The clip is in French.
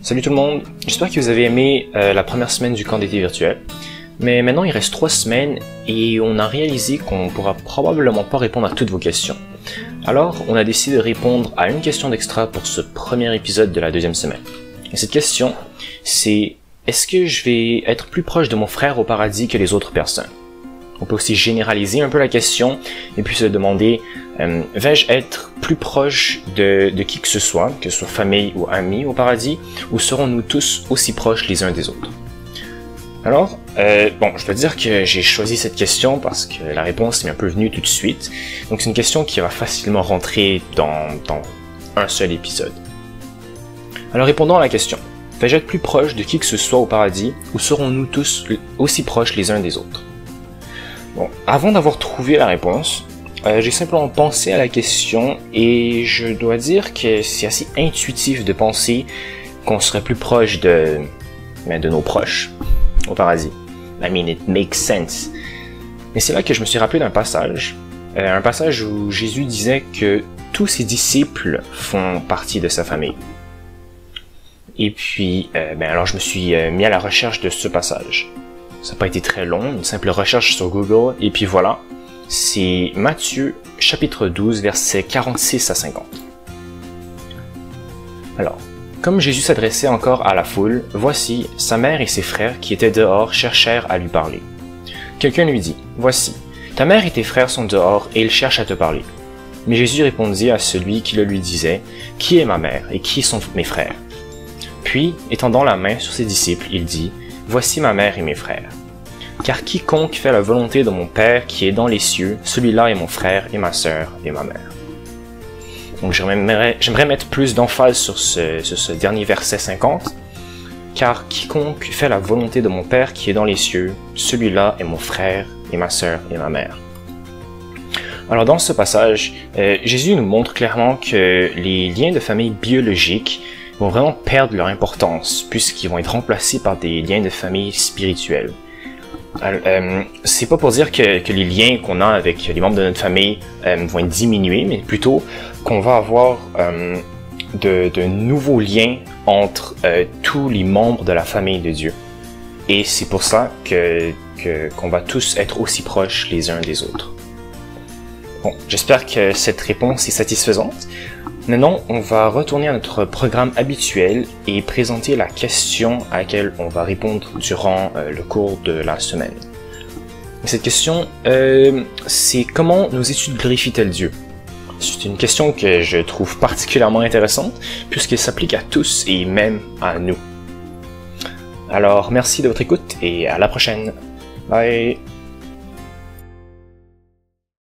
Salut tout le monde, j'espère que vous avez aimé la première semaine du camp d'été virtuel. Mais maintenant il reste 3 semaines et on a réalisé qu'on pourra probablement pas répondre à toutes vos questions. Alors on a décidé de répondre à une question d'extra pour ce premier épisode de la deuxième semaine. Et cette question, c'est est-ce que je vais être plus proche de mon frère au paradis que les autres personnes? On peut aussi généraliser un peu la question et puis se demander vais-je être plus proche de qui que ce soit famille ou amis au paradis, ou serons-nous tous aussi proches les uns des autres? Alors, je peux dire que j'ai choisi cette question parce que la réponse m'est un peu venue tout de suite. Donc c'est une question qui va facilement rentrer dans un seul épisode. Alors répondons à la question. Vais-je être plus proche de qui que ce soit au paradis, ou serons-nous tous aussi proches les uns des autres? Bon, avant d'avoir trouvé la réponse, j'ai simplement pensé à la question et je dois dire que c'est assez intuitif de penser qu'on serait plus proche de nos proches au paradis. I mean, it makes sense. Mais c'est là que je me suis rappelé d'un passage, un passage où Jésus disait que tous ses disciples font partie de sa famille. Et puis, alors je me suis mis à la recherche de ce passage. Ça n'a pas été très long, une simple recherche sur Google, et puis voilà, c'est Matthieu, chapitre 12, versets 46 à 50. Alors, comme Jésus s'adressait encore à la foule, voici, sa mère et ses frères qui étaient dehors cherchèrent à lui parler. Quelqu'un lui dit, voici, ta mère et tes frères sont dehors et ils cherchent à te parler. Mais Jésus répondit à celui qui le lui disait, qui est ma mère et qui sont mes frères? Puis, étendant la main sur ses disciples, il dit, voici ma mère et mes frères. Car quiconque fait la volonté de mon Père qui est dans les cieux, celui-là est mon frère et ma sœur et ma mère. Donc j'aimerais mettre plus d'emphase sur ce dernier verset 50. Car quiconque fait la volonté de mon Père qui est dans les cieux, celui-là est mon frère et ma sœur et ma mère. Alors dans ce passage, Jésus nous montre clairement que les liens de famille biologiques vont vraiment perdre leur importance, puisqu'ils vont être remplacés par des liens de famille spirituels. C'est pas pour dire que les liens qu'on a avec les membres de notre famille vont être diminués, mais plutôt qu'on va avoir de nouveaux liens entre tous les membres de la famille de Dieu. Et c'est pour ça qu'on va tous être aussi proches les uns des autres. Bon, j'espère que cette réponse est satisfaisante. Maintenant, on va retourner à notre programme habituel et présenter la question à laquelle on va répondre durant le cours de la semaine. Cette question, c'est comment nos études glorifient-elles Dieu? C'est une question que je trouve particulièrement intéressante puisqu'elle s'applique à tous et même à nous. Alors, merci de votre écoute et à la prochaine. Bye!